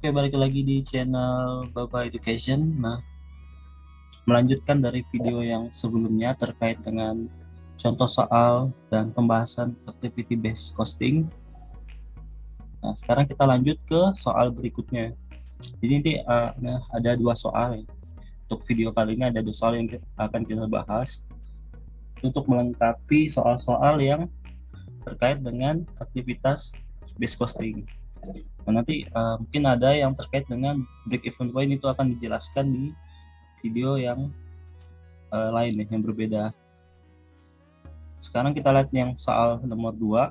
Oke, balik lagi di channel Baba Education. Nah, melanjutkan dari video yang sebelumnya terkait dengan contoh soal dan pembahasan activity based costing. Nah, sekarang kita lanjut ke soal berikutnya. Jadi nanti ada dua soal ya. Untuk video kali ini ada dua soal yang akan kita bahas untuk melengkapi soal-soal yang terkait dengan aktivitas based costing. Nah, nanti mungkin ada yang terkait dengan break even point, itu akan dijelaskan di video yang lain nih, yang berbeda. Sekarang kita lihat yang soal nomor 2.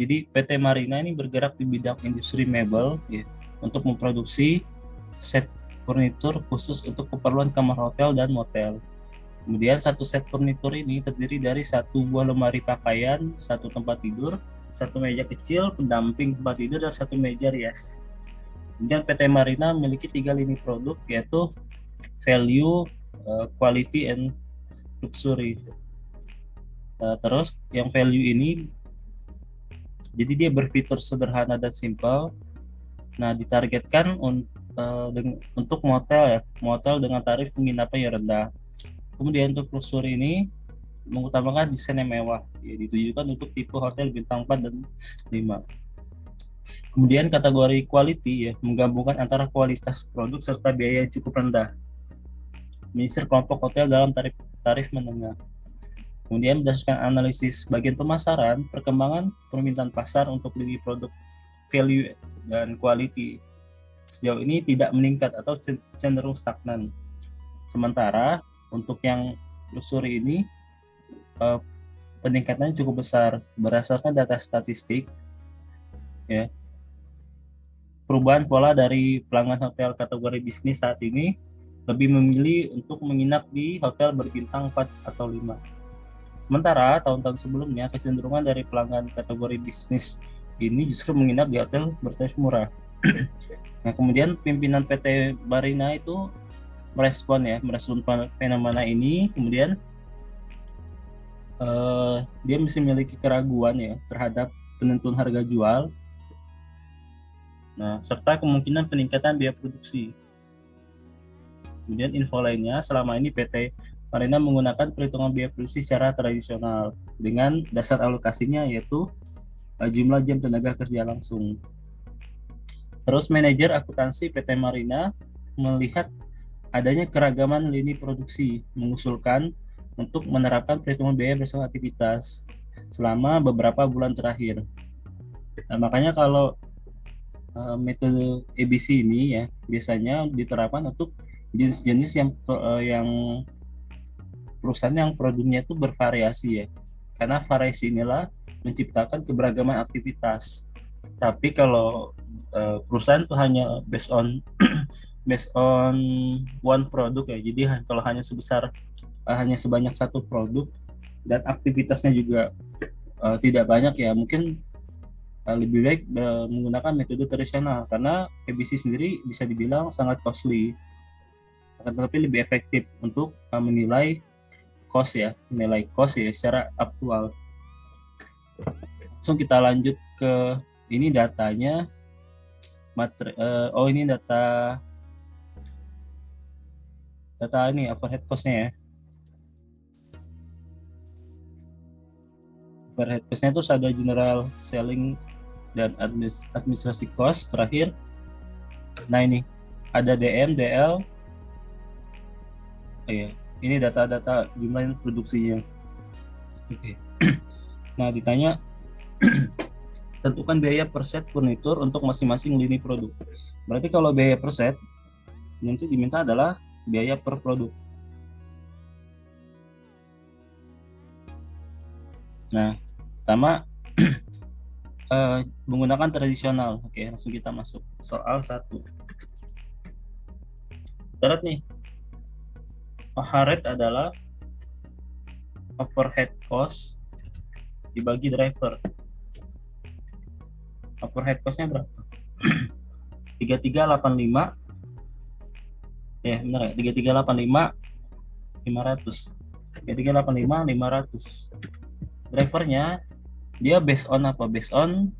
Jadi PT Marina ini bergerak di bidang industri mebel ya, untuk memproduksi set furnitur khusus untuk keperluan kamar hotel dan motel. Kemudian satu set furnitur ini terdiri dari satu buah lemari pakaian, satu tempat tidur, satu meja kecil pendamping tempat tidur, dan satu meja rias. Kemudian PT Marina memiliki 3 lini produk, yaitu value, quality, and luxury. Terus yang value ini, jadi dia berfitur sederhana dan simpel. Nah, ditargetkan untuk motel ya, motel dengan tarif penginapan yang rendah. Kemudian untuk luxury ini mengutamakan desain yang mewah, ya, ditujukan untuk tipe hotel bintang 4 dan 5. Kemudian kategori quality ya, menggabungkan antara kualitas produk serta biaya yang cukup rendah, menyisir kelompok hotel dalam tarif menengah. Kemudian berdasarkan analisis bagian pemasaran, perkembangan permintaan pasar untuk lini produk value dan quality sejauh ini tidak meningkat atau cenderung stagnan. Sementara untuk yang luxury ini peningkatannya cukup besar berdasarkan data statistik ya. Perubahan pola dari pelanggan hotel kategori bisnis saat ini lebih memilih untuk menginap di hotel berbintang 4 atau 5. Sementara tahun-tahun sebelumnya kecenderungan dari pelanggan kategori bisnis ini justru menginap di hotel bertarif murah. Nah, kemudian pimpinan PT Marina itu merespon fenomena ini. Kemudian dia masih memiliki keraguan ya terhadap penentuan harga jual. Nah, serta kemungkinan peningkatan biaya produksi. Kemudian info lainnya, selama ini PT Marina menggunakan perhitungan biaya produksi secara tradisional dengan dasar alokasinya yaitu jumlah jam tenaga kerja langsung. Terus manajer akuntansi PT Marina melihat adanya keragaman lini produksi, mengusulkan untuk menerapkan perhitungan biaya berdasarkan aktivitas selama beberapa bulan terakhir. Nah, makanya kalau metode ABC ini ya biasanya diterapkan untuk jenis-jenis yang perusahaan yang produknya itu bervariasi ya, karena variasi inilah menciptakan keberagaman aktivitas. Tapi kalau perusahaan itu hanya based on one produk ya, jadi kalau hanya sebanyak satu produk dan aktivitasnya juga tidak banyak ya, mungkin lebih baik menggunakan metode tradisional, karena ABC sendiri bisa dibilang sangat costly, tetapi lebih efektif untuk menilai cost ya secara aktual. Langsung kita lanjut ke ini datanya. Ini data ini overhead cost-nya ya. Overhead cost-nya itu ada general selling dan administrasi cost terakhir. Nah, ini ada DM, DL. Ini data-data jumlah produksinya. Oke. Nah, ditanya tentukan biaya per set furnitur untuk masing-masing lini produk. Berarti kalau biaya per set, nanti diminta adalah biaya per produk. Nah, pertama menggunakan tradisional. Oke, langsung kita masuk soal 1. Darat nih. Overhead adalah overhead cost dibagi driver. Overhead cost-nya berapa? 3385. Ya, benar ya. 3385 500. 3385 500. Drivernya Dia based on apa? Based on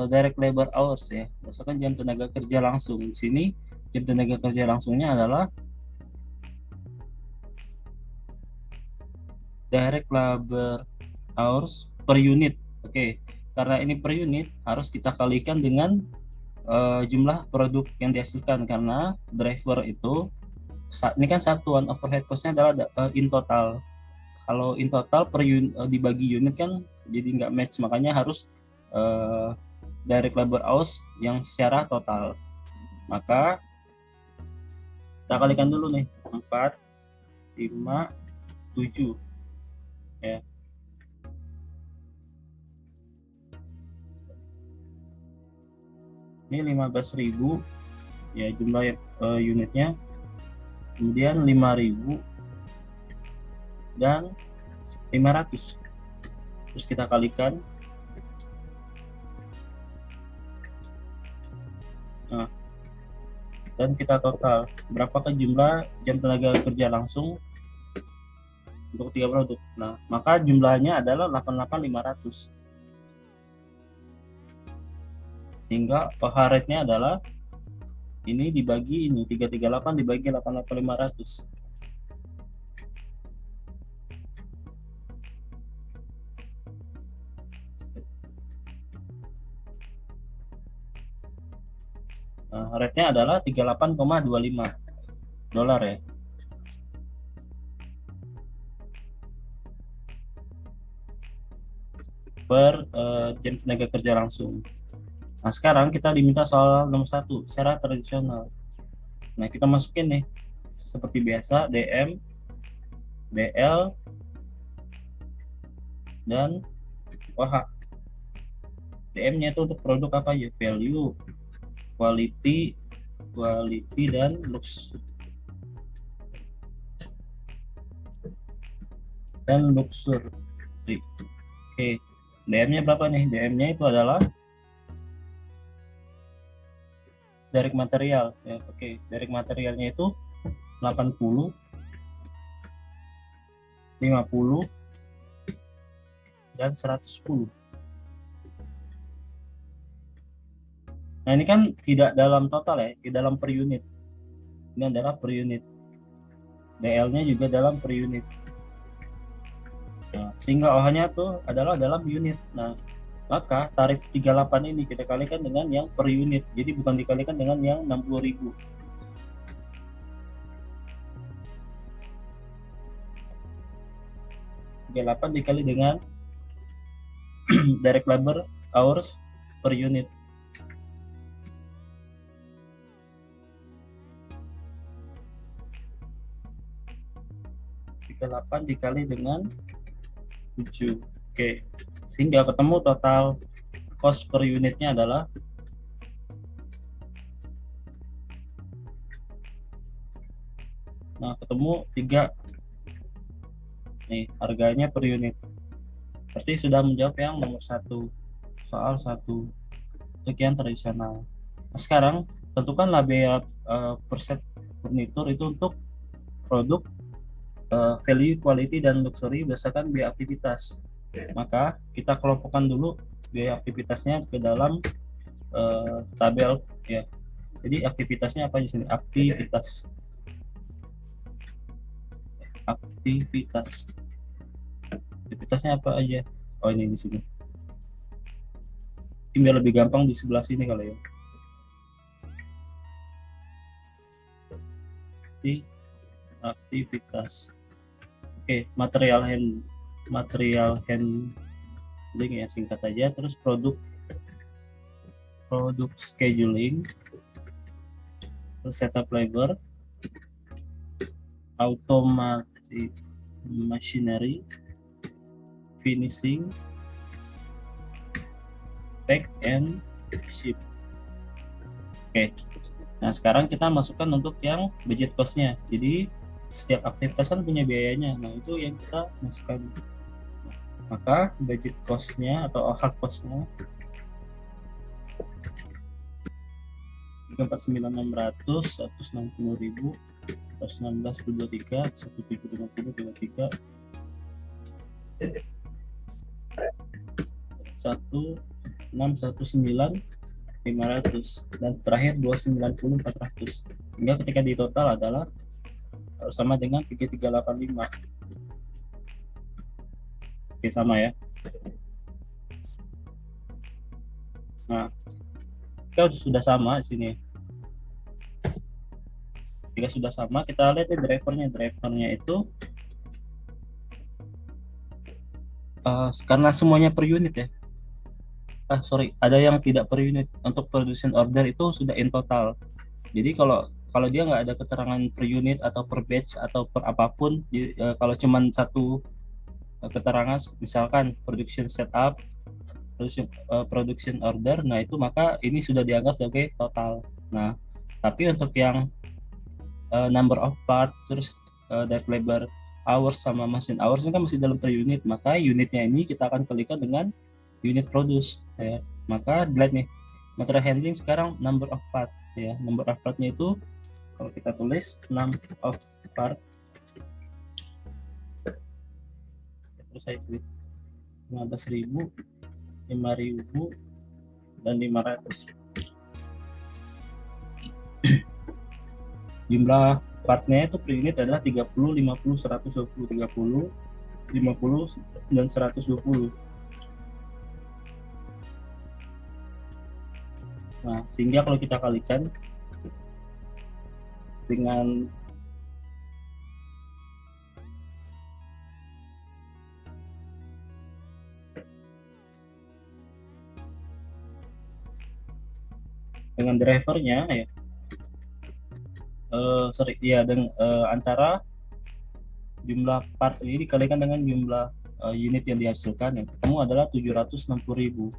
direct labor hours ya. Berdasarkan jam tenaga kerja langsung. Di sini jam tenaga kerja langsungnya adalah direct labor hours per unit. Oke, karena ini per unit harus kita kalikan dengan jumlah produk yang dihasilkan, karena driver itu ini kan satuan overhead cost-nya adalah in total. Kalau in total per dibagi unit kan jadi nggak match, makanya harus direct labor hours yang secara total. Maka kita kalikan dulu nih, 4, 5, 7 ya. Ini 15.000 ya jumlah unitnya, kemudian 5.000 dan 500. Terus kita kalikan. Nah, dan kita total berapakah jumlah jam tenaga kerja langsung untuk 3 produk. Nah, maka jumlahnya adalah 88.500. Sehingga OH rate-nya adalah ini dibagi ini 338 dibagi 88.500. Nah, rate-nya adalah 38,25 dolar ya. Per jam tenaga kerja langsung. Nah, sekarang kita diminta soal nomor 1 secara tradisional. Nah, kita masukin nih seperti biasa DM, DL, dan OH. DM-nya itu untuk produk apa ya? Value, quality, dan lux. Dan luxury. Oke, DM-nya berapa nih? DM-nya itu adalah direct material ya. Oke, direct materialnya itu 80, 50, dan 110. Nah, ini kan tidak dalam total ya, di dalam per unit. Ini adalah per unit. DL-nya juga dalam per unit. Nah, sehingga OH-nya tuh adalah dalam unit. Nah, maka tarif 38 ini kita kalikan dengan yang per unit. Jadi bukan dikalikan dengan yang 60.000. 38 dikali dengan direct labor hours per unit. 38 dikali dengan 7. Oke, sehingga ketemu total cost per unitnya adalah ketemu 3 nih harganya per unit. Berarti sudah menjawab yang nomor 1 soal 1 untuk yang tradisional. Nah, sekarang tentukanlah biaya per set furnitur itu untuk produk value, quality, dan luxury berdasarkan biaya aktivitas. Maka kita kelompokkan dulu biaya aktivitasnya ke dalam tabel ya. Jadi aktivitasnya apa di sini? Aktivitasnya apa aja? Oh, ini di sini. Ini biar lebih gampang di sebelah sini kalau ya. Aktivitas. Oke, material handling ya, singkat aja. Terus produk scheduling, terus setup labor, automatic machinery, finishing, pack, and ship. Oke. Nah, sekarang kita masukkan untuk yang budget cost-nya. Jadi setiap aktivitas kan punya biayanya. Nah, itu yang kita masukkan. Maka budget cost-nya atau hard cost-nya 349.600, 160.000, 116.23, 1750, 33. 1.619.500 dan terakhir 290.400, sehingga ketika di total adalah sama dengan 3.385. Oke, sama ya. Nah, jika sudah sama di sini, jika sudah sama, kita lihat nih drivernya itu karena semuanya per unit ya. Sorry, ada yang tidak per unit. Untuk production order itu sudah in total. Jadi kalau kalau dia nggak ada keterangan per unit atau per batch atau per apapun, kalau cuman satu keterangan misalkan production setup, production order, nah itu maka ini sudah dianggap sebagai total. Nah, tapi untuk yang number of part, terus direct labor hours sama machine hours ini kan masih dalam per unit, maka unitnya ini kita akan kalikan dengan unit produce ya. Maka dilihat nih, material handling sekarang number of part ya. Number of partnya itu kalau kita tulis number of part, terus saya tulis 15.000, 5.000 dan 500. Jumlah partnya itu per unit adalah 30, 50, 120, 30, 50 dan 120. Nah, sehingga kalau kita kalikan dengan drivernya ya, antara jumlah part ini dikalikan dengan jumlah unit yang dihasilkan, yang ketemu adalah 760.000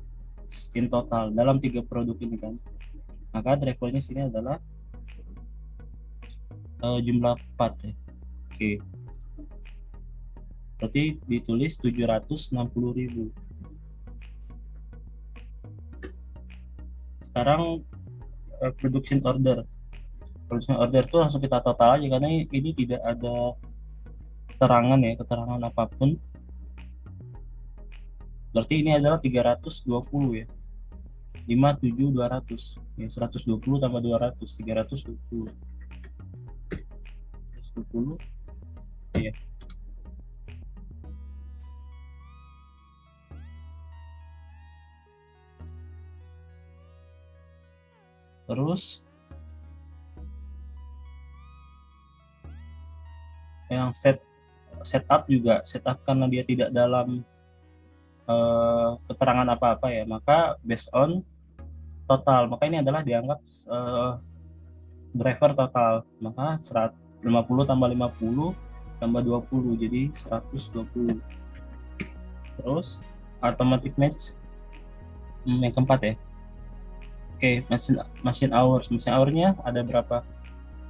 in total dalam 3 produk ini kan. Maka drivernya sini adalah jumlah part ya. Oke. Berarti ditulis 760.000. Sekarang production order. Production order itu langsung kita total aja karena ini tidak ada keterangan apapun. Berarti ini adalah 320 ya. 57200 ya, 120 tambah 200, 320. 120 ya. Terus yang setup juga, setup karena dia tidak dalam keterangan apa-apa ya, maka based on total, maka ini adalah dianggap driver total, maka 50 tambah 50 tambah 20 jadi 120. Terus automatic match yang keempat ya. Oke, machine hournya ada berapa?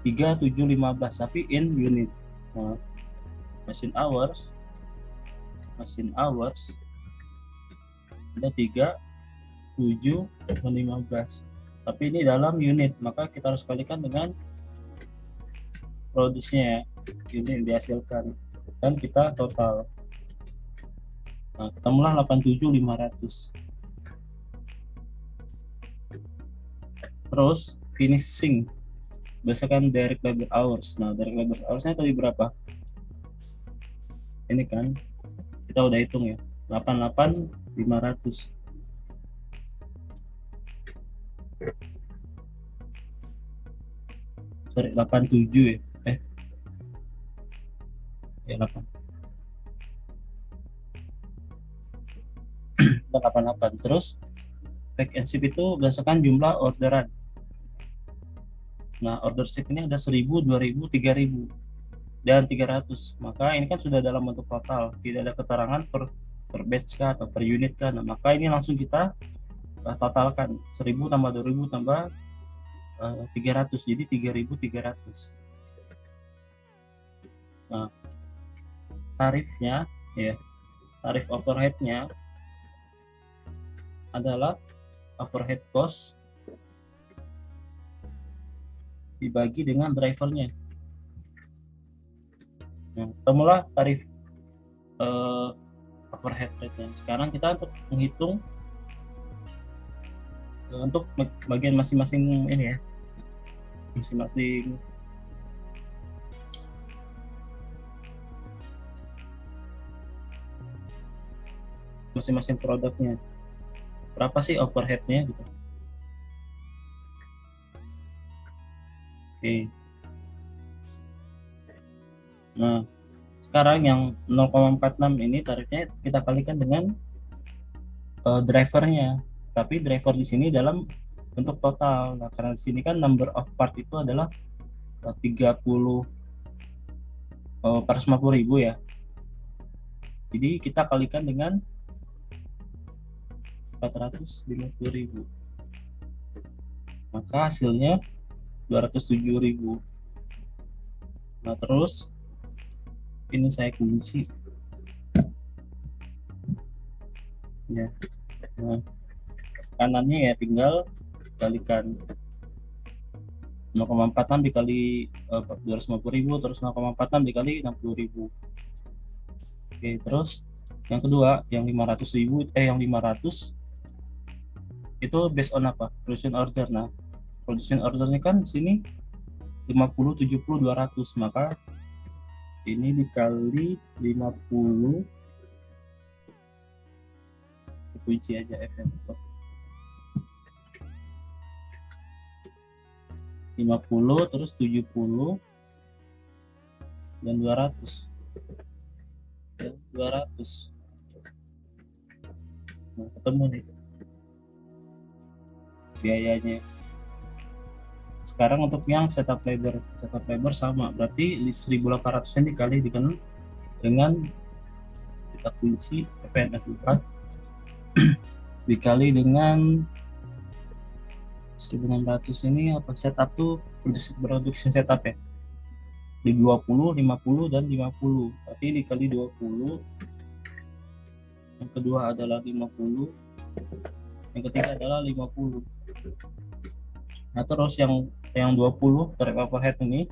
3, 7, 15 tapi in unit. Nah, machine hours ada 3, 7, dan 15 tapi ini dalam unit, maka kita harus kalikan dengan produksinya ya, unit yang dihasilkan, dan kita total. Nah, ketemulah 87.500. Terus finishing berdasarkan direct labor hours. Nah, direct labor hoursnya tadi berapa? Ini kan kita udah hitung ya, 88.500. Sorry, 87 ya. 8. 88. Terus pack and ship itu berdasarkan jumlah orderan. Nah, order ship ini ada 1.000, 2.000, 3.000 dan 300. Maka ini kan sudah dalam bentuk total, tidak ada keterangan per batch kah atau per unit kah. Nah, maka ini langsung kita totalkan 1.000 tambah 2.000 tambah 300 jadi 3.300. Nah, tarifnya ya, tarif overheadnya adalah overhead cost dibagi dengan drivernya. Nah, ketemulah tarif overhead rate-nya. Sekarang kita untuk menghitung untuk bagian masing-masing ini ya, masing-masing masing-masing produknya berapa sih overheadnya gitu. Oke, nah sekarang yang 0,46 ini tarifnya kita kalikan dengan drivernya, tapi driver di sini dalam bentuk total. Nah karena di sini kan number of part itu adalah 30 450.000 ya, jadi kita kalikan dengan 450.000, maka hasilnya 207.000. Nah terus ini saya kunci ya. Nah, kanannya ya tinggal kalikan 0,46 dikali 250.000, terus 0,46 dikali 60.000. Oke, terus yang kedua yang 500.000 yang 500 itu based on apa? Production order. Nah, production ordernya kan di sini 50, 70, 200, maka ini dikali 50, kunci aja F-nya 50, terus 70 dan 200 ya, 200. Nah, ketemu nih biayanya. Sekarang untuk yang setup labor sama, berarti 1.800 ini dikali dengan kita kunci PNF 4 dikali dengan 1.600 ini apa, setup tuh production setup ya, di 20, 50 dan 50, berarti dikali 20, yang kedua adalah 50, yang ketiga adalah 50. Nah terus yang 20 tarif overhead ini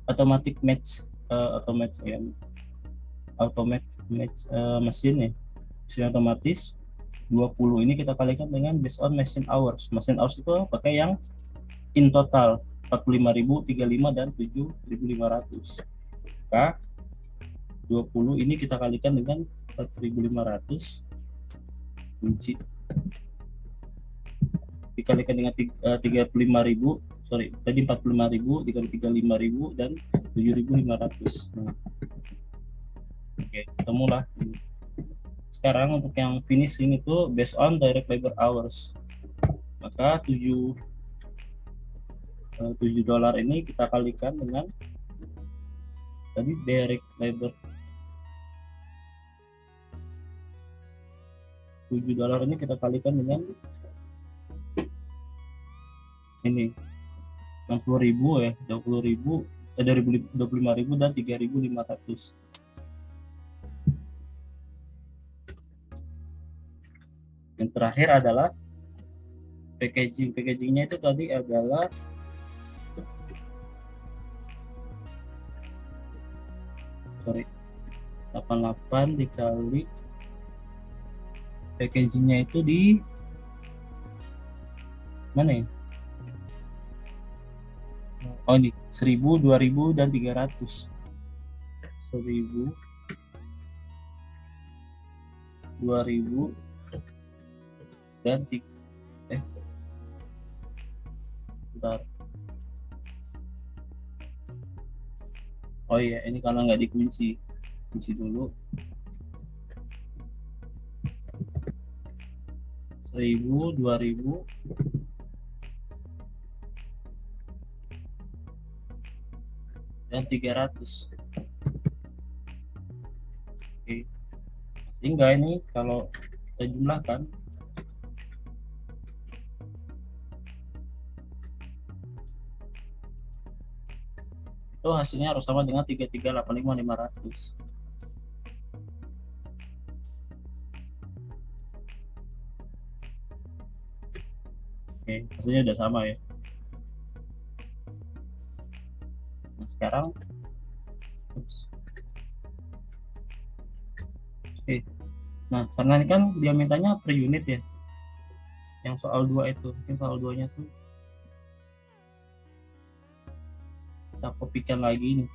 automatic match ya, match mesin ya, mesin otomatis. 20 ini kita kalikan dengan based on machine hours. Machine hours itu pakai yang in total 45.000, 35 dan 7.500. Maka 20 ini kita kalikan dengan 4.500 kunci dikalikan dengan 35.000, sorry tadi 45.000 dikali 35.000 dan 7.500. Nah, oke, ketemulah. Sekarang untuk yang finishing itu based on direct labor hours, maka 7 dolar ini kita kalikan dengan tadi direct labor. 7 dolar ini kita kalikan dengan ini 60.000 ya, 20.000 dari 25.000 dan 3.500. Yang terakhir adalah packagingnya itu tadi adalah 88 dikali packagingnya itu di mana ya? Oh ini 1.000, 2.000 dan 300. 1.000, 2.000 dan bentar. Oh iya, ini karena nggak dikunci, kunci dulu. 1.000, 2.000 dan 300. Oke, sehingga ini kalau kita jumlahkan itu hasilnya harus sama dengan 3385.500. Oke, hasilnya udah sama ya. Nah sekarang oke, Nah, karena ini kan dia mintanya per unit ya, yang soal 2 itu. Mungkin soal 2-nya tuh kita kopikan lagi nih.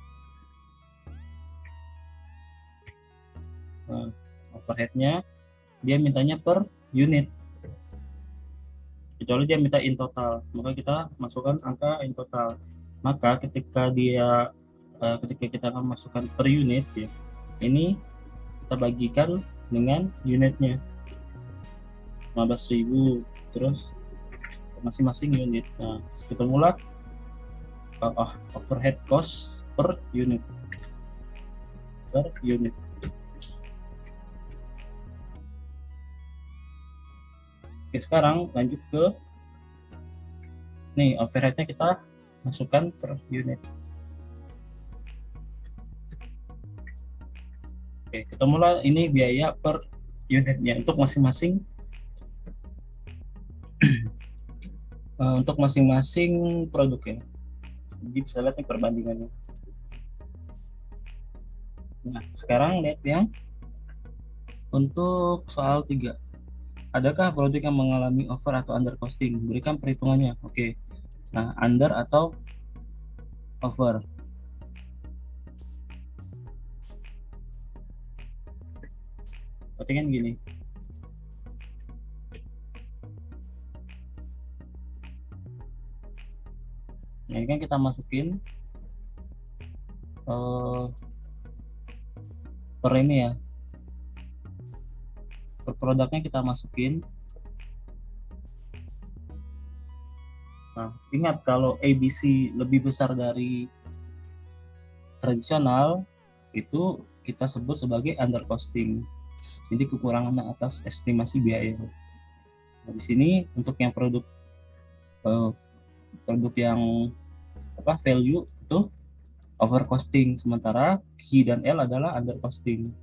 Nah, overhead-nya dia mintanya per unit. Kecuali dia minta in total, maka kita masukkan angka in total. Maka ketika kita akan masukkan per unit ya, ini kita bagikan dengan unitnya 15.000, terus masing-masing unit. Nah, kita mulai overhead cost per unit. Oke, sekarang lanjut ke nih, overheadnya kita masukkan per unit. Oke, kita mulai ini biaya per unitnya untuk masing-masing produk ya. Jadi bisa lihat nih perbandingannya. Nah, sekarang lihat yang untuk soal 3. Adakah produk yang mengalami over atau under costing? Berikan perhitungannya. Oke. Nah, under atau over. Berarti kan gini. Nah, ini kan kita masukin per ini ya. Per produknya kita masukin. Nah, ingat kalau ABC lebih besar dari tradisional, itu kita sebut sebagai under costing. Jadi kekurangan atas estimasi biaya. Nah, di sini untuk yang produk yang value itu over costing, sementara Q dan L adalah under costing.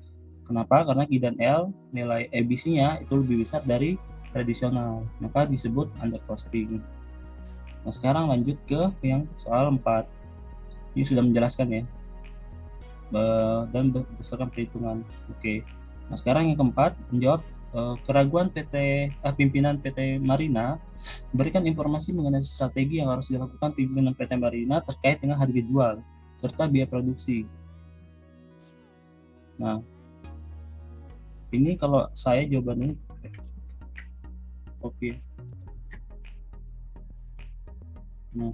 Kenapa? Karena Q dan L nilai ABC-nya itu lebih besar dari tradisional, maka disebut under costing. Nah, sekarang lanjut ke yang soal 4. Ini sudah menjelaskan ya, dan berdasarkan perhitungan. Oke. Nah, sekarang yang keempat, menjawab keraguan pimpinan PT Marina, berikan informasi mengenai strategi yang harus dilakukan pimpinan PT Marina terkait dengan harga jual serta biaya produksi. Nah, ini kalau saya jawabannya oke. Nah,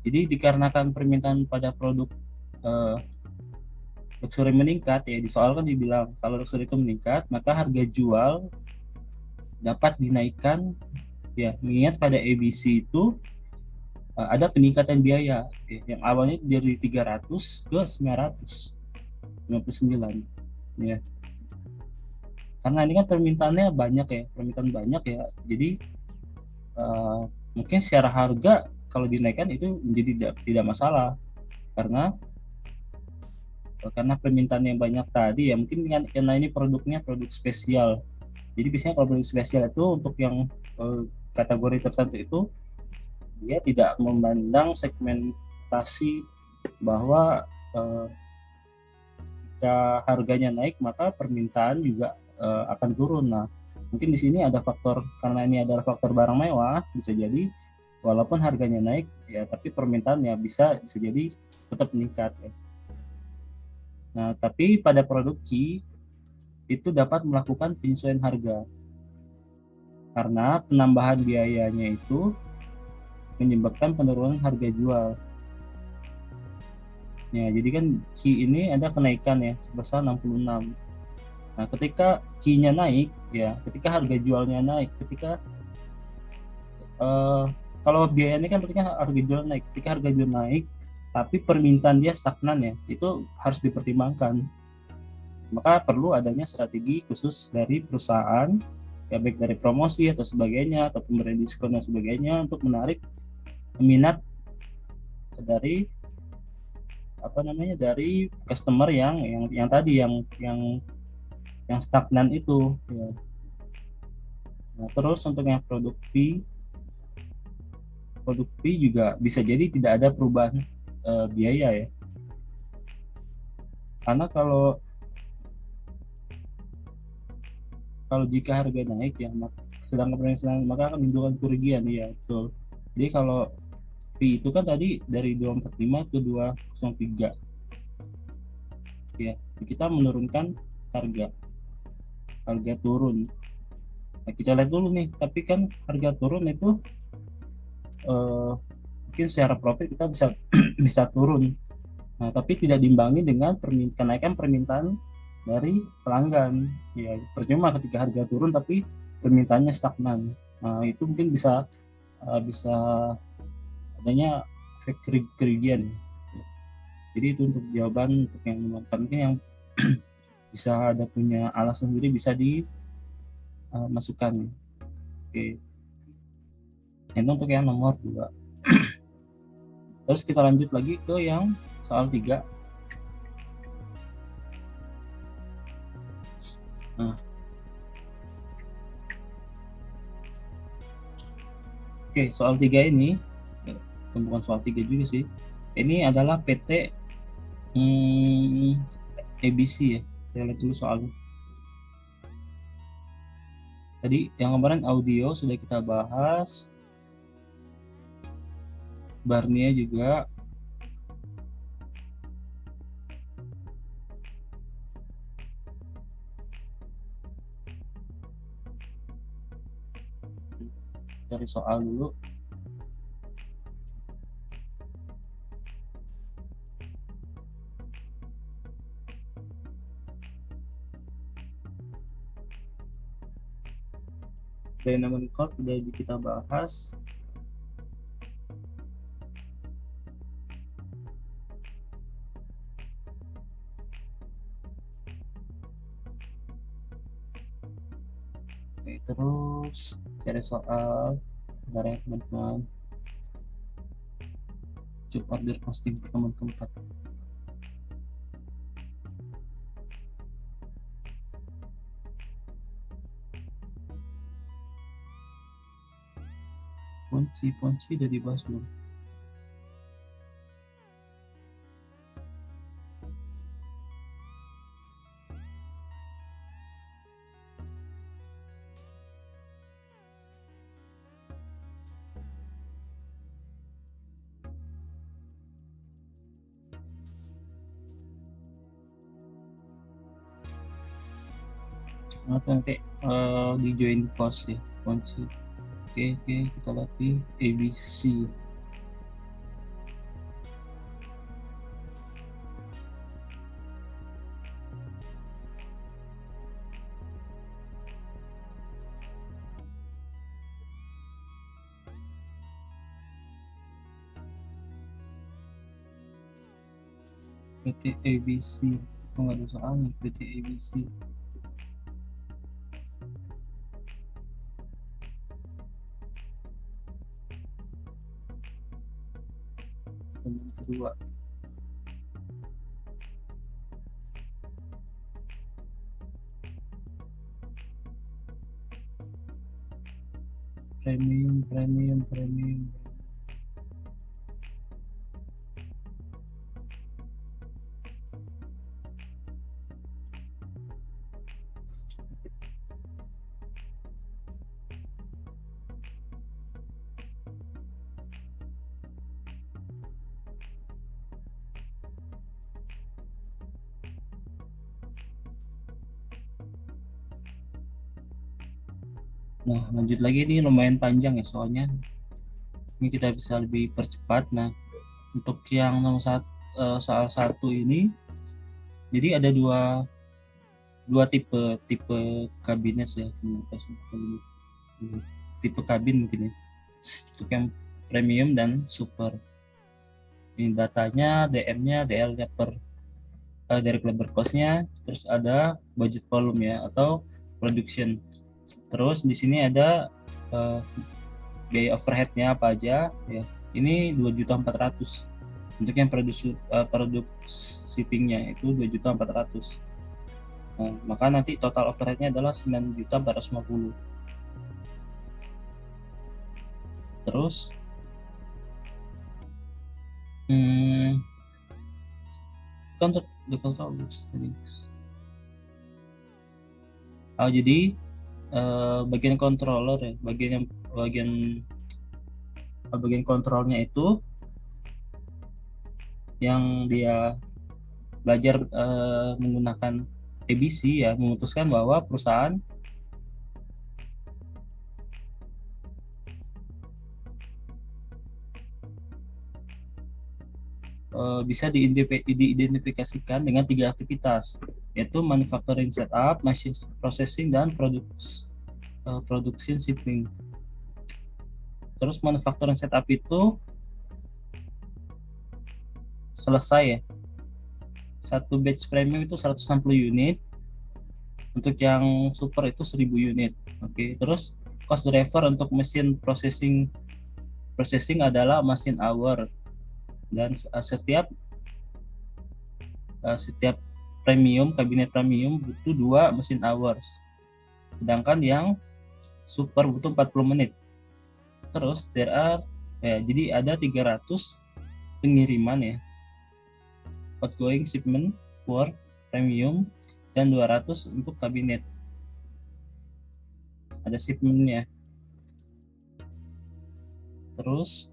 jadi dikarenakan permintaan pada produk luxury meningkat ya, di soal kan dibilang kalau luxury itu meningkat, maka harga jual dapat dinaikkan ya, mengingat pada ABC itu ada peningkatan biaya ya, yang awalnya dari 300 ke 959 ya. Karena ini kan permintaan banyak ya, jadi mungkin secara harga kalau dinaikkan itu menjadi tidak masalah, karena permintaan yang banyak tadi ya, mungkin karena ini produknya produk spesial. Jadi biasanya kalau produk spesial itu untuk yang kategori tertentu itu dia tidak memandang segmentasi bahwa jika harganya naik maka permintaan juga akan turun. Nah, mungkin di sini ada faktor, karena ini adalah faktor barang mewah, bisa jadi walaupun harganya naik ya, tapi permintaannya bisa jadi tetap meningkat ya. Nah, tapi pada produksi itu dapat melakukan penyesuaian harga karena penambahan biayanya itu menyebabkan penurunan harga jual. Ya, jadi kan Q ini ada kenaikan ya sebesar 66. Nah, ketika Q-nya naik ya, ketika harga jualnya naik, kalau biaya ini kan berarti harga jual naik. Ketika harga jual naik tapi permintaan dia stagnan ya, itu harus dipertimbangkan. Maka perlu adanya strategi khusus dari perusahaan ya, baik dari promosi atau sebagainya atau pemberian diskon dan sebagainya untuk menarik minat dari dari customer yang tadi yang stagnan itu ya. Nah, terus untuk yang produk V juga bisa jadi tidak ada perubahan biaya ya, karena kalau kalau jika harga naik ya, sedangkan permintaan maka akan menimbulkan kerugian ya, betul. Jadi kalau fee itu kan tadi dari 245 ke 203 ya, kita menurunkan harga harga turun. Nah, kita lihat dulu nih, tapi kan harga turun itu mungkin secara profit kita bisa bisa turun. Nah, tapi tidak diimbangi dengan kenaikan permintaan dari pelanggan. Ya, percuma ketika harga turun tapi permintaannya stagnan. Nah, itu mungkin bisa adanya efek kerugian. Jadi itu untuk jawaban untuk yang nomor 4, mungkin yang bisa ada punya alasan sendiri bisa dimasukkan. Oke. Itu untuk yang nomor 2. Terus kita lanjut lagi ke yang soal 3. Nah, oke, soal 3 ini bukan soal 3 juga sih. Ini adalah PT ABC ya. Saya lihat dulu soalnya. Tadi yang kemarin audio sudah kita bahas, Barnia juga. Cari soal dulu. Dynamic Code sudah kita bahas. Oke, terus cari soal dari teman-teman. Coba order posting teman keempat. Ponci udah dibahas belum? Atau nanti di join course ya, Ponci. Oke, kita latih ABC. PT ABC, kok nggak ada soalnya PT ABC. Yang kedua, premium. Nah, lanjut lagi, ini lumayan panjang ya soalnya. Ini kita bisa lebih percepat. Nah, untuk yang nomor soal 1 ini, jadi ada dua tipe kabinet ya. Tipe kabin mungkin ya. Untuk yang premium dan super. Ini datanya, DM-nya, DL-nya dari labor cost-nya, terus ada budget volume ya atau production. Terus di sini ada biaya overhead-nya apa aja ya. Ini 2.400.000. Untuk yang produk shipping-nya itu 2.400.000. Nah, maka nanti total overhead-nya adalah 9.450. Terus kan untuk tadi. Jadi bagian controller ya, bagian kontrolnya itu yang dia belajar menggunakan ABC ya, memutuskan bahwa perusahaan bisa diidentifikasikan dengan 3 aktivitas, yaitu manufacturing setup, machine processing, dan production shipping. Terus manufacturing setup itu selesai ya. Satu batch premium itu 160 unit. Untuk yang super itu 1000 unit. Oke, terus cost driver untuk mesin processing adalah machine hour, dan setiap kabinet premium butuh 2 mesin hours. Sedangkan yang super butuh 40 menit. Terus jadi ada 300 pengiriman ya, outgoing shipment for premium, dan 200 untuk kabinet. Ada shipmentnya. Terus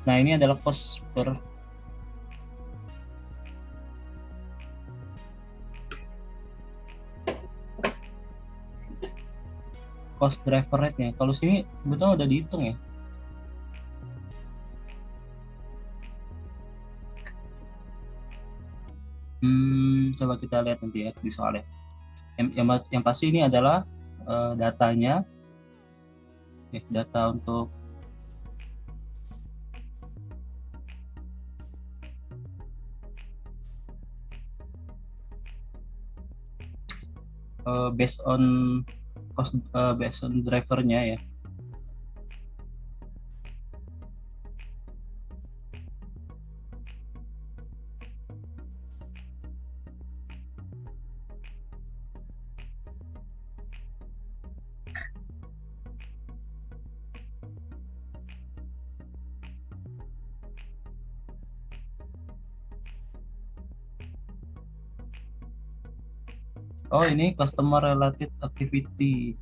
nah ini adalah cost driver rate-nya. Kalau sini betul udah dihitung ya. Coba kita lihat nanti ya di soalnya. Yang pasti ini adalah datanya, data untuk based on cost, based on drivernya ya. Oh, ini customer related activity.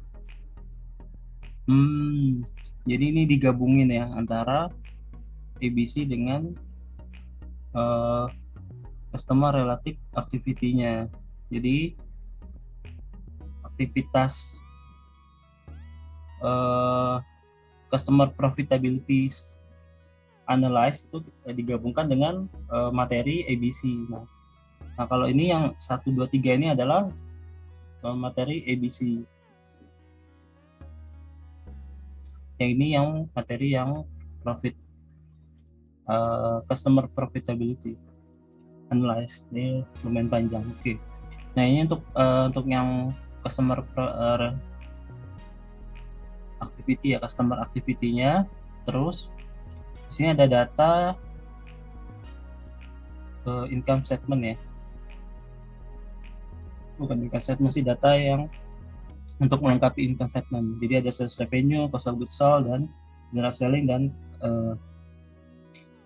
Jadi ini digabungin ya antara ABC dengan customer related activity-nya. Jadi aktivitas customer profitability analyze itu digabungkan dengan materi ABC. Nah, kalau ini yang 1, 2, 3 ini adalah materi ABC. Yang ini yang materi yang customer profitability analyze. Ini lumayan panjang. Oke. Nah, ini untuk yang customer activity ya, customer activity-nya. Terus di sini ada data income statement ya. Bukan income statement sih, data yang untuk melengkapi income statement. Jadi ada sales revenue, cost of goods sold, dan general selling, dan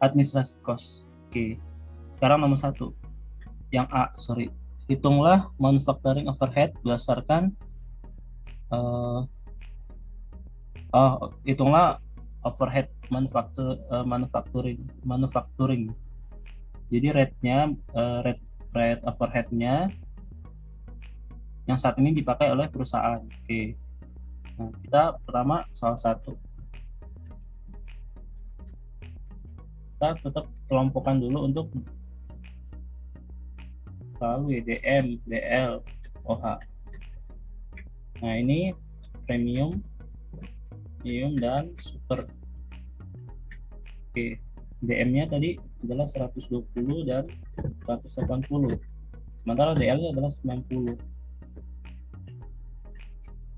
administrasi cost. Oke. Sekarang nomor 1. Yang A, hitunglah manufacturing overhead berdasarkan hitunglah overhead manufacturing. Jadi rate overhead-nya yang saat ini dipakai oleh perusahaan. Oke. Nah, kita pertama soal 1. Kita tetap kelompokkan dulu untuk WDM, DL, OH. Nah, ini premium, dan super. Oke. DM-nya tadi adalah 120 dan 180. Sementara DL-nya adalah 90.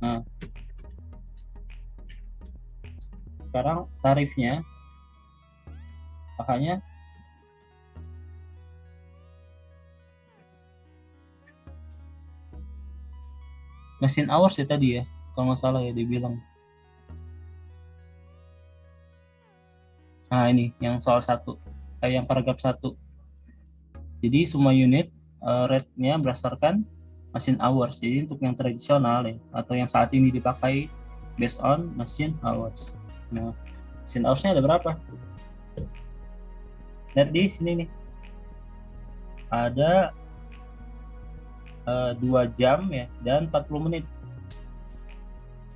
Nah, sekarang tarifnya, makanya mesin hours ya tadi ya, kalau nggak salah ya dibilang. Nah, ini yang soal 1, yang paragraf 1. Jadi semua unit rate-nya berdasarkan machine hours. Jadi untuk yang tradisional ya, atau yang saat ini dipakai based on machine hours. Nah, machine hours-nya ada berapa? Lihat di sini nih. Ada 2 jam ya dan 40 menit.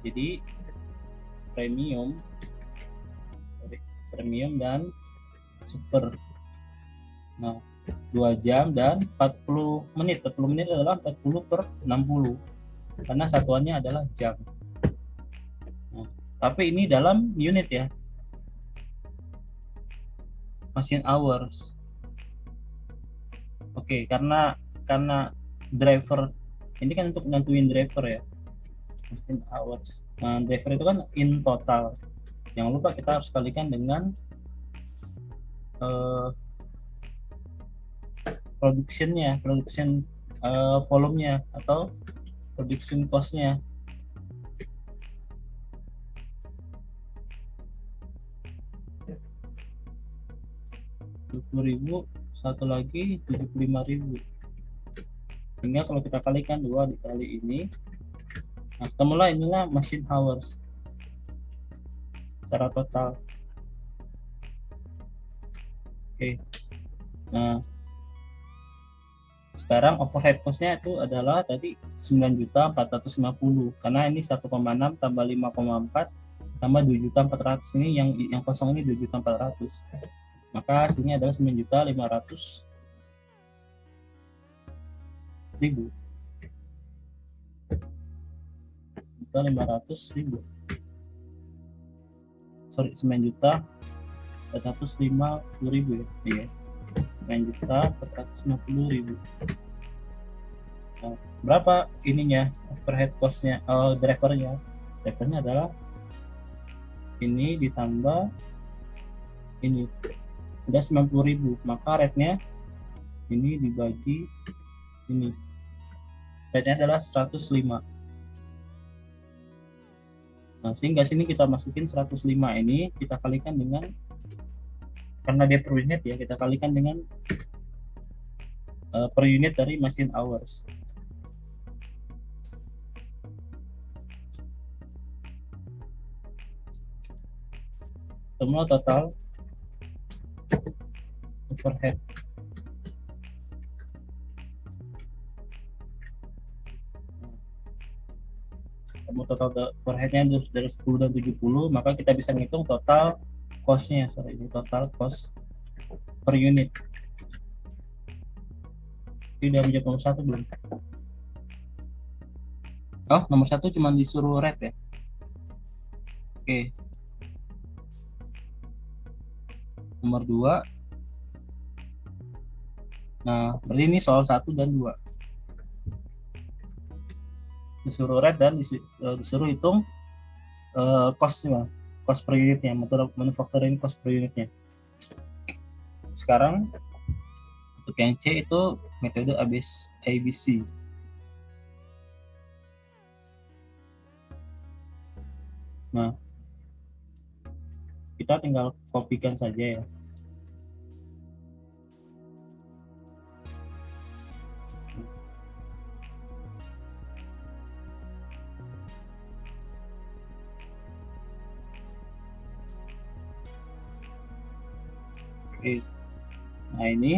Jadi premium dan super. Nah, 2 jam dan 40 menit. 40 menit adalah 40 per 60 karena satuannya adalah jam. Nah, tapi ini dalam unit ya, machine hours. Oke, karena driver ini kan untuk nentuin driver ya, machine hours. Nah, driver itu kan in total. Jangan lupa kita harus kalikan dengan production volumenya atau production cost-nya. 70.000, satu lagi 75.000. Sehingga kalau kita kalikan 2 dikali ini, nah ketemulah inilah machine hours secara total. Oke. Nah, sekarang overhead cost-nya itu adalah tadi 9.450 karena ini 1,6 tambah 5,4 tambah 2.400, ini yang kosong ini 2.400. Maka hasilnya adalah 9.500.000. Juta 500.000. Sorry, 9.450.000 ya. Iya. 9.450.000. Nah, berapa ininya overhead cost-nya? Drivernya adalah ini ditambah ini udah 90.000, maka rate-nya ini dibagi ini, rate-nya adalah 105. Nah, sehingga sini kita masukin 105, ini kita kalikan dengan, karena dia per unit ya, kita kalikan dengan per unit dari machine hours. Semua total overhead. Kamu total overheadnya dari 10 dan 70, maka kita bisa ngitung total cost-nya. Sorry, ini total cost per unit. Ini udah menjawab nomor 1 belum? Oh, nomor 1 cuma disuruh rate ya. Oke. Nomor 2. Nah, berarti ini soal 1 dan 2. Disuruh rate dan disuruh hitung cost-nya, cost per unitnya, metode manufacturing cost per unitnya. Sekarang untuk yang C itu metode ABC. Nah, kita tinggal kopikan saja ya. Oke. Nah, ini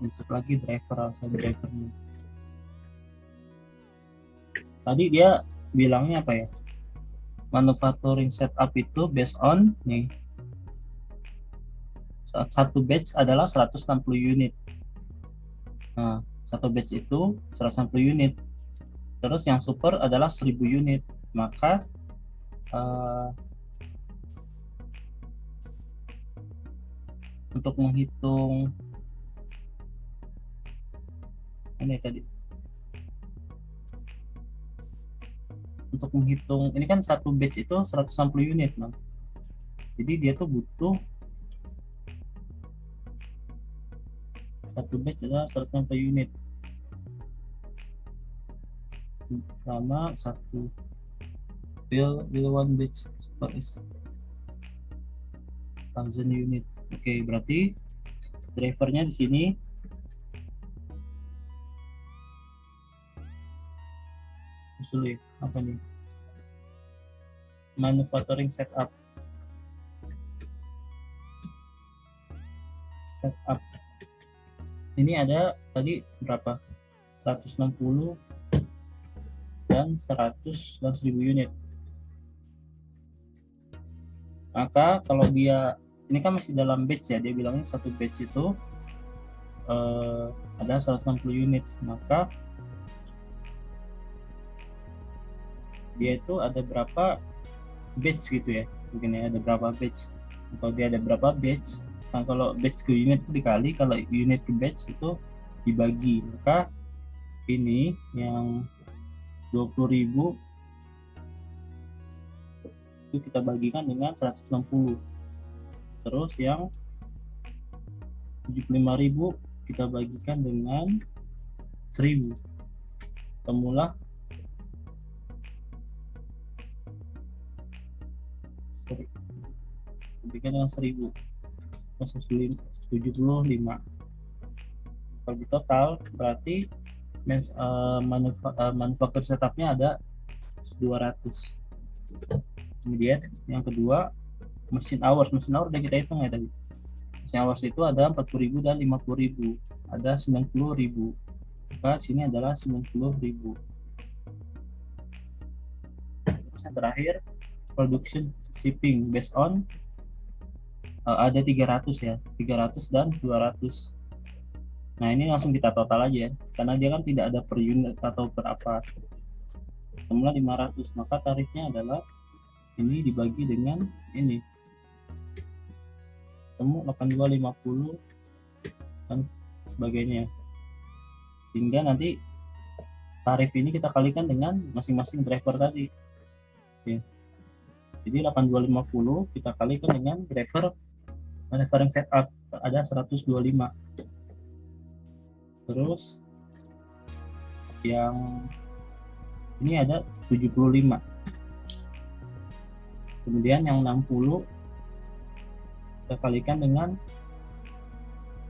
insert lagi drivernya. Tadi dia bilangnya apa ya? Manufacturing setup itu based on nih, satu batch adalah 160 unit. Nah, satu batch itu 160 unit. Terus yang super adalah 1000 unit. Maka untuk menghitung ini tadi, untuk menghitung ini kan satu batch itu 160 unit, nah. Jadi dia tuh butuh satu batch adalah 160 unit sama satu build one batch super is. 1000 unit. Oke, berarti drivernya di sini sulit. Apa nih? Manufacturing setup. Ini ada tadi berapa? 160 dan 100 dan 1000 unit. Maka kalau dia ini kan masih dalam batch ya, dia bilangnya satu batch itu ada 160 unit, maka dia itu ada berapa batch gitu ya, mungkin ya ada berapa batch. Kalau dia ada berapa batch, nah kalau batch ke unit itu dikali, kalau unit ke batch itu dibagi, maka ini yang 20.000 itu kita bagikan dengan 160, terus yang 75.000 kita bagikan dengan 1000, temulah bagikan dengan 1000 75. Kalau di total berarti manufaktur setupnya ada 200. Kemudian yang kedua mesin hours udah kita hitung ya tadi. Mesin hours itu ada 40.000 dan 50.000, ada 90.000. Maka sini adalah 90.000. Terus yang terakhir production shipping based on ada 300 ya, 300 dan 200. Nah ini langsung kita total aja ya, karena dia kan tidak ada per unit atau per apa. Semula 500, maka tarifnya adalah ini dibagi dengan ini, temu 8250 dan sebagainya, hingga nanti tarif ini kita kalikan dengan masing-masing driver tadi ya. Jadi 8250 kita kalikan dengan driver manufacturing setup ada 125. Terus yang ini ada 75. Kemudian yang 60 kita kalikan dengan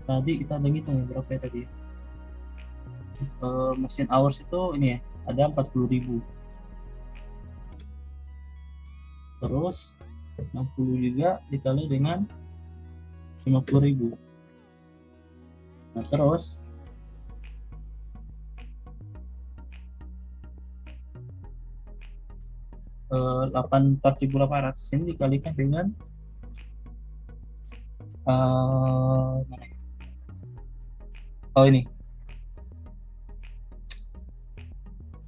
tadi kita ada ngitung ya, berapa ya tadi mesin hours itu ini ya, ada 40.000. Terus 60 juga dikali dengan 50.000. Nah terus eh, 84.800 ini dikalikan dengan oh ini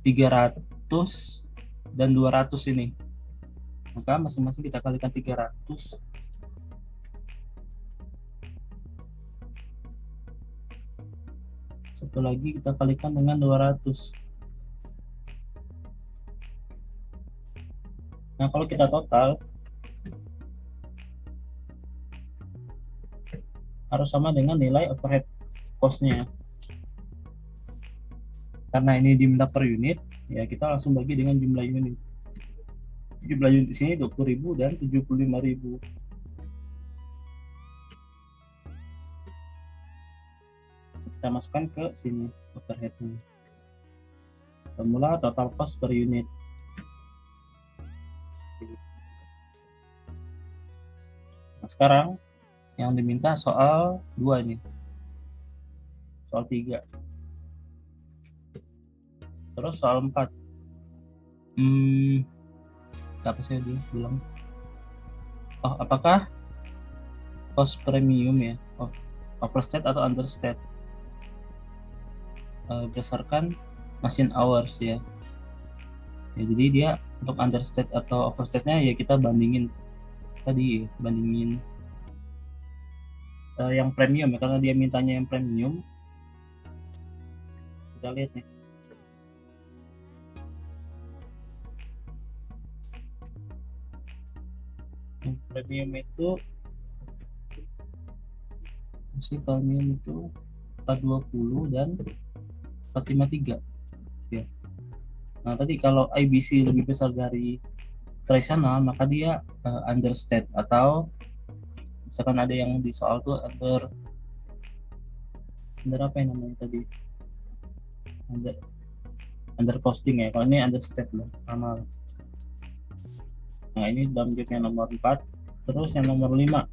300 dan 200 ini, maka masing-masing kita kalikan 300 satu lagi kita kalikan dengan 200. Nah kalau kita total harus sama dengan nilai overhead cost-nya. Karena ini diminta per unit, ya kita langsung bagi dengan jumlah unit. Jumlah unit di sini 20.000 dan 75.000. Kita masukkan ke sini overhead-nya. Formula total cost per unit. Nah, sekarang yang diminta soal 2 ini. Soal 3. Terus soal 4. Apa sih dia bilang? Oh, apakah cost premium ya? Overstate atau understate? Berdasarkan machine hours ya. Jadi dia untuk understate atau overstate-nya ya kita bandingin tadi, bandingin yang premium ya, karena dia mintanya yang premium. Kita lihat nih. Yang premium itu masih premium itu 420 dan 453 ya. Nah tadi kalau IBC lebih besar dari tradisional, maka dia understate atau Misalkan ada yang di soal tuh under apa yang namanya tadi, under costing ya, kalau ini under statement amal. Nah ini dalam job yang nomor 4. Terus yang nomor 5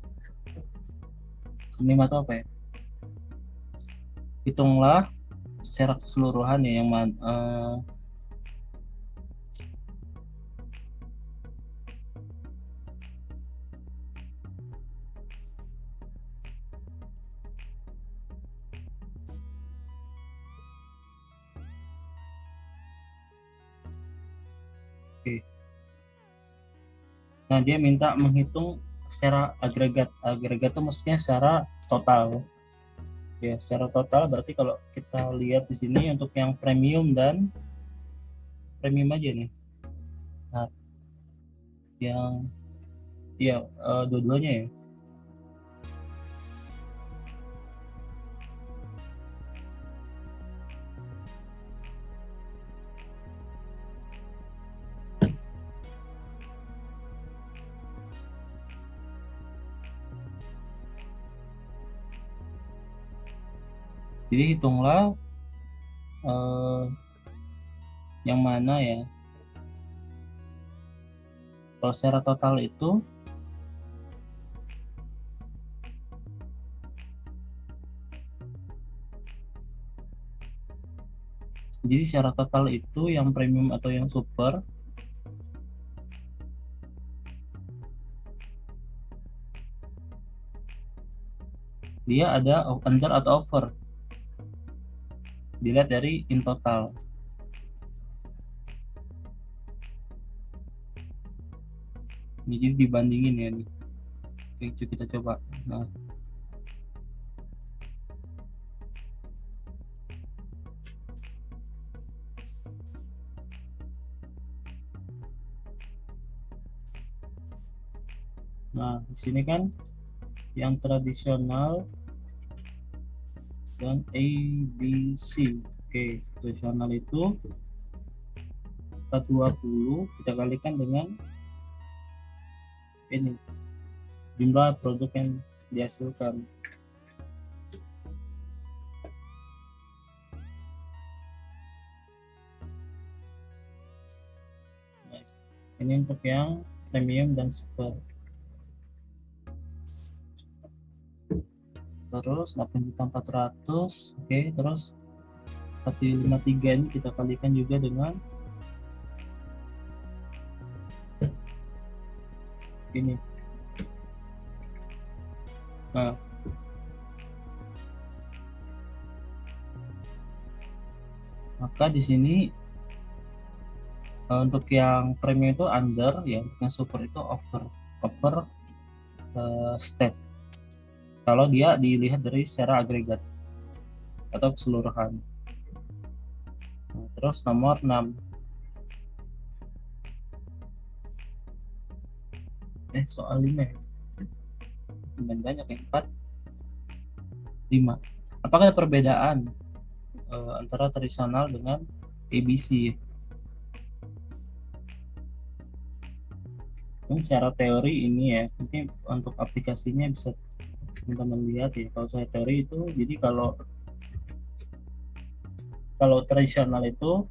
itu apa ya, hitunglah secara keseluruhan ya yang oke. Nah dia minta menghitung secara agregat. Agregat itu maksudnya secara total ya, secara total berarti kalau kita lihat di sini untuk yang premium dan premium aja nih. Nah yang ya dua-duanya ya. Jadi hitunglah yang mana ya, kalau secara total itu jadi secara total itu yang premium atau yang super dia ada under atau over, dilihat dari in total. Ini jadi dibandingin ya nih. Oke, kita coba. Nah di sini kan yang tradisional dan ABC. Oke, tradisional itu 420 kita kalikan dengan ini jumlah produk yang dihasilkan. Nah, ini untuk yang premium dan super. Terus 8.400.000. Oke, terus 153 ini kita kalikan juga dengan ini. Nah, maka di sini untuk yang premium itu under ya, untuk yang super itu over state kalau dia dilihat dari secara agregat atau keseluruhan. Nah, terus nomor 6 soal 5 ya, banyak ya, 4 5. Apakah ada perbedaan antara tradisional dengan ABC? Ini secara teori ini ya, mungkin untuk aplikasinya bisa teman-teman lihat ya. Kalau saya teori itu, jadi kalau tradisional itu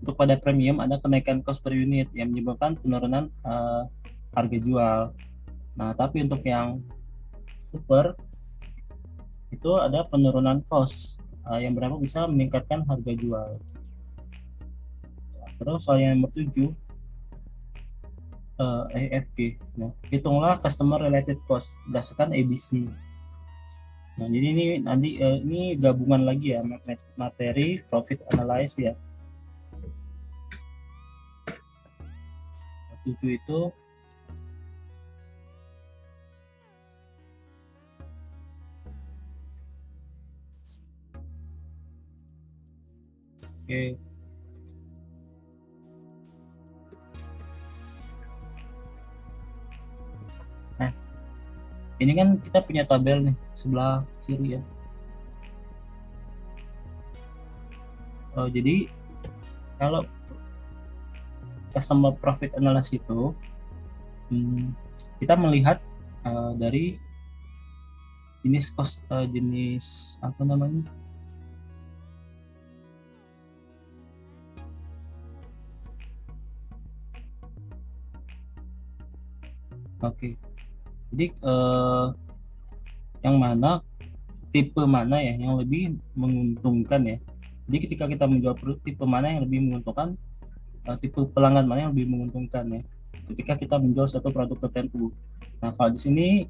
untuk pada premium ada kenaikan cost per unit yang menyebabkan penurunan harga jual. Nah tapi untuk yang super itu ada penurunan cost yang berapa bisa meningkatkan harga jual. Terus soal yang nomor 7 AFG. Nah, hitunglah customer related cost berdasarkan ABC. Nah, jadi ini nanti ini gabungan lagi ya, materi profit analysis ya. 7 itu oke. Nah, ini kan kita punya tabel nih sebelah kiri ya. Jadi kalau customer profit analysis itu kita melihat dari jenis cost, jenis apa namanya, oke. Jadi yang mana, tipe mana ya yang lebih menguntungkan ya. Jadi ketika kita menjual produk, tipe mana yang lebih menguntungkan, tipe pelanggan mana yang lebih menguntungkan ya ketika kita menjual satu produk tertentu. Nah, kalau di sini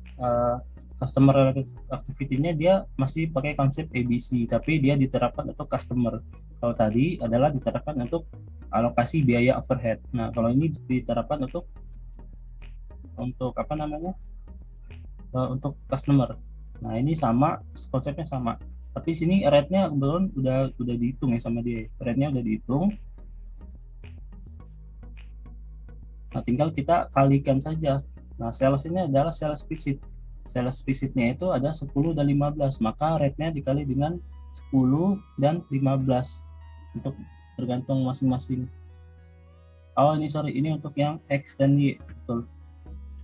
customer relative activity-nya dia masih pakai konsep ABC, tapi dia diterapkan untuk customer. Kalau tadi adalah diterapkan untuk alokasi biaya overhead. Nah, kalau ini diterapkan untuk apa namanya, untuk customer. Nah, ini sama, konsepnya sama. Tapi sini rate-nya belum, udah dihitung ya sama dia. Rate-nya udah dihitung. Nah, tinggal kita kalikan saja. Nah, sales ini adalah sales visit. Sales visitnya itu ada 10 dan 15, maka rate-nya dikali dengan 10 dan 15 untuk tergantung masing-masing. Oh, ini sorry, ini untuk yang X dan Y, betul.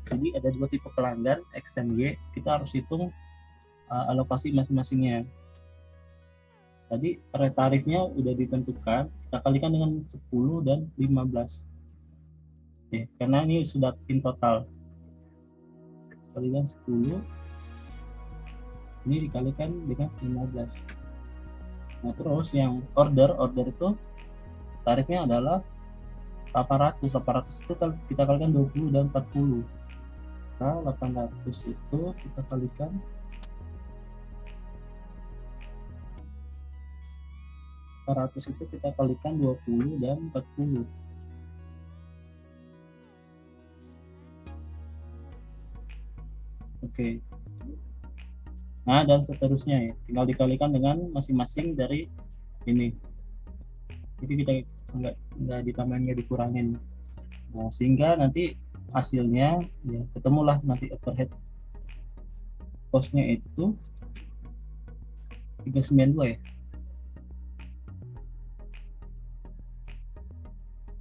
Jadi ada dua tipe pelanggan, X dan Y. Kita harus hitung alokasi masing-masingnya. Tadi rate tarifnya udah ditentukan, kita kalikan dengan 10 dan 15. Ya, karena ini sudah in total. Kalikan 10, ini dikalikan dengan 15. Nah, terus yang order itu tarifnya adalah 800 itu kita kalikan 20 dan 40. Nah, 800 itu kita kalikan 400 itu kita kalikan 20 dan 40. Oke. Nah, dan seterusnya ya. Tinggal dikalikan dengan masing-masing dari ini. Jadi kita nggak ditambahin, nggak dikurangin. Nah, sehingga nanti hasilnya ya ketemulah nanti overhead cost-nya itu 392 ya.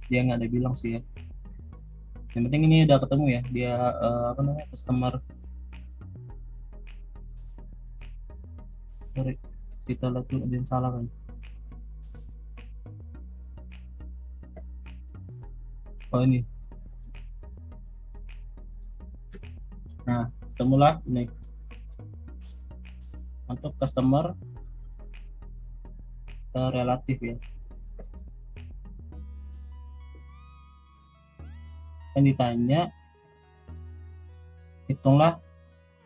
Dia nggak ada bilang sih ya. Yang penting ini udah ketemu ya. Dia apa namanya, customer. Sorry, kita lihat dulu ada yang salah kan. Oh, ini. Nah, ketemulah ini untuk customer relatif ya. Yang ditanya, hitunglah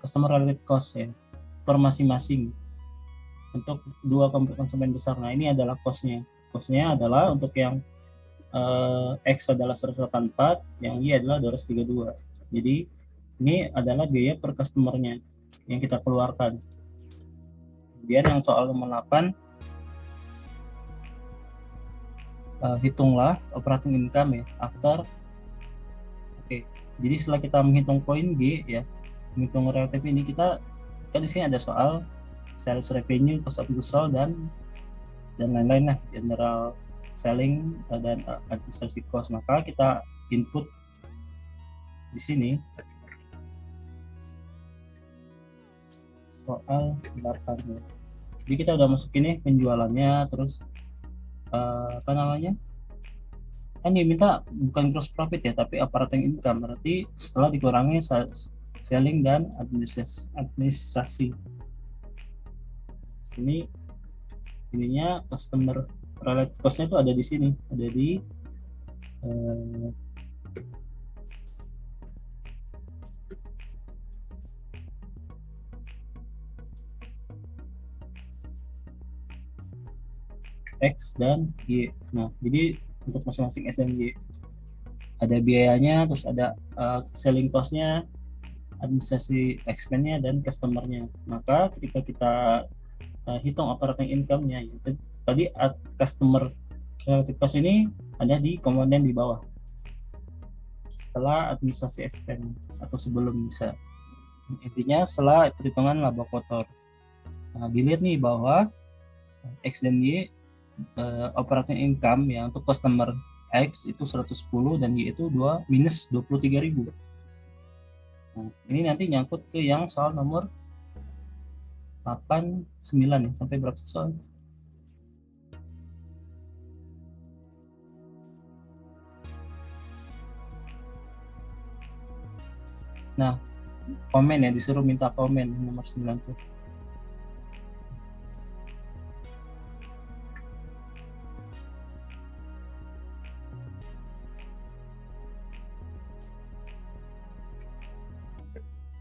customer relative cost ya per masing-masing untuk dua konsumen besar. Nah, ini adalah cost-nya. Cost-nya adalah untuk yang X adalah 184, yang Y adalah 232. Jadi ini adalah biaya per customernya yang kita keluarkan. Kemudian yang soal nomor 8, hitunglah operating income ya after. Oke, jadi setelah kita menghitung poin G ya, menghitung relatif ini, kita kan di sini ada soal sales revenue, cost of goods sold, dan lain-lain lah, general selling dan administrative cost. Maka kita input di sini soal 8 ya. Jadi kita udah masukin nih penjualannya, terus apa namanya, kan diminta bukan gross profit ya, tapi operating income, berarti setelah dikurangi selling dan administrasi. Ini ininya customer related cost-nya itu ada di sini, ada di X dan Y. Nah, jadi untuk masing-masing S dan Y ada biayanya, terus ada selling cost-nya, administrasi expense-nya, dan customer-nya. Maka ketika kita hitung operating income-nya, itu tadi customer relative cost ini ada di komponen di bawah setelah administrasi expense atau sebelum, bisa intinya setelah perhitungan laba kotor. Nah, dilihat nih bahwa X dan Y, operating income ya untuk customer X itu 110 dan Y itu minus 23.000. Nah, ini nanti nyangkut ke yang soal nomor 8, 9 ya, sampai berapa soal? Nah, komen ya, disuruh minta komen nomor 9 tuh.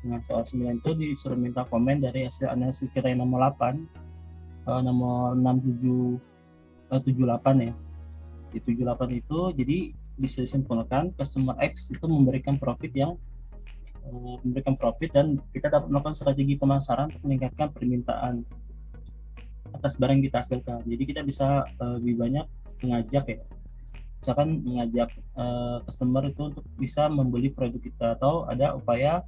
Nah, soal 9 itu disuruh minta komen dari hasil analisis kita yang nomor 8, nomor 67, 78 ya. Di 78 itu jadi disimpulkan customer X itu memberikan profit dan kita dapat melakukan strategi pemasaran untuk meningkatkan permintaan atas barang yang kita hasilkan. Jadi kita bisa lebih banyak mengajak ya, misalkan mengajak customer itu untuk bisa membeli produk kita, atau ada upaya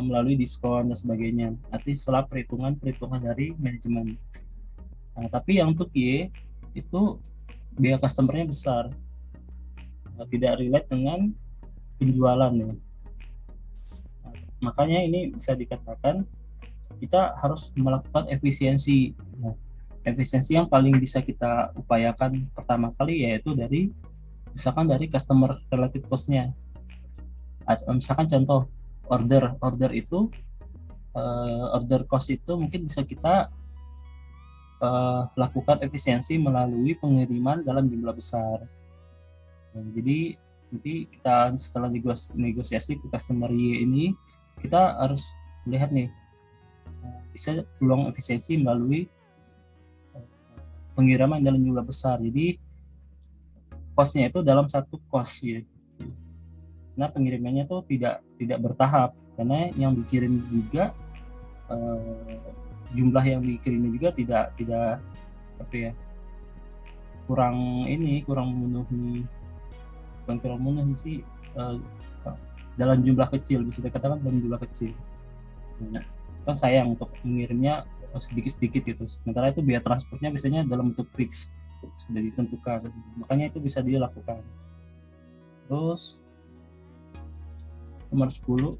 melalui diskon dan sebagainya. Nanti setelah perhitungan dari manajemen. Nah, tapi yang untuk Y itu biaya customernya besar, tidak relate dengan penjualan ya. Nah, makanya ini bisa dikatakan kita harus melakukan efisiensi. Nah, efisiensi yang paling bisa kita upayakan pertama kali yaitu misalkan dari customer relative cost-nya. Misalkan contoh order itu order cost itu mungkin bisa kita lakukan efisiensi melalui pengiriman dalam jumlah besar. Nah, jadi nanti kita setelah negosiasi ke customer Y ini, kita harus lihat nih bisa peluang efisiensi melalui pengiriman dalam jumlah besar. Jadi cost-nya itu dalam satu cost ya. Nah, pengirimannya tuh tidak bertahap, karena yang dikirim juga jumlah yang dikirim juga tidak apa ya, kurang memenuhi sih, dalam jumlah kecil, bisa dikatakan dalam jumlah kecil. Nah, kan sayang untuk mengirimnya sedikit-sedikit gitu, sementara itu biaya transportnya biasanya dalam bentuk fix sudah ditentukan, makanya itu bisa dilakukan. Terus nomor 10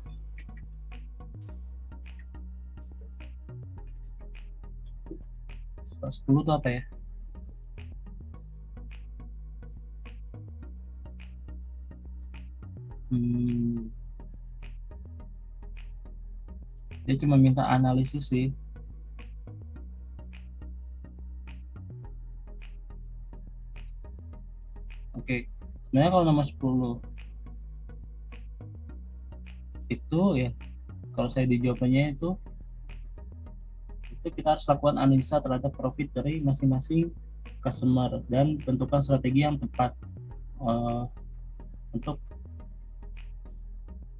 10 itu apa ya? Dia cuma minta analisis sih. Oke, sebenarnya kalau nomor 10 itu ya, kalau saya dijawabnya itu kita harus lakukan analisa terhadap profit dari masing-masing customer dan tentukan strategi yang tepat untuk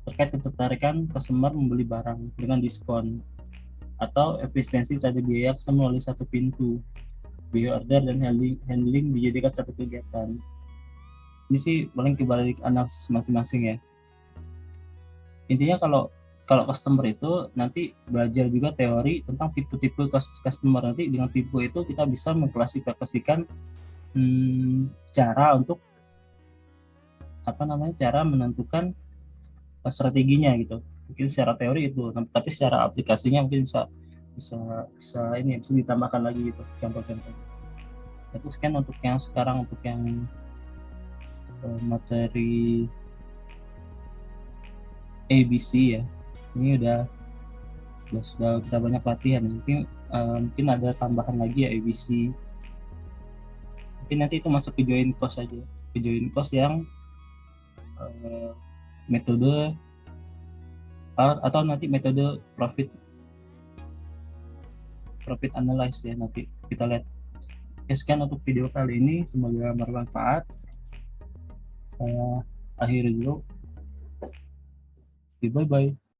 terkait ketertarikan customer membeli barang dengan diskon, atau efisiensi cari biaya customer melalui satu pintu, biaya order dan handling dijadikan satu kegiatan. Ini sih paling kebalik analisis masing-masing ya. Intinya kalau customer itu nanti belajar juga teori tentang tipe-tipe customer. Nanti dengan tipe itu kita bisa mengklasifikasikan cara untuk cara menentukan strateginya gitu. Mungkin secara teori itu, tapi secara aplikasinya mungkin bisa ditambahkan lagi gitu contoh-contoh. Itu sekian untuk yang sekarang, untuk yang materi ABC ya. Ini sudah kita banyak latihan. Mungkin ada tambahan lagi ya ABC. Mungkin nanti itu masuk ke join cost aja, ke join cost yang metode atau nanti metode profit analyze ya, nanti kita lihat. Sekian untuk video kali ini, semoga bermanfaat. Saya akhiri dulu. Bye bye.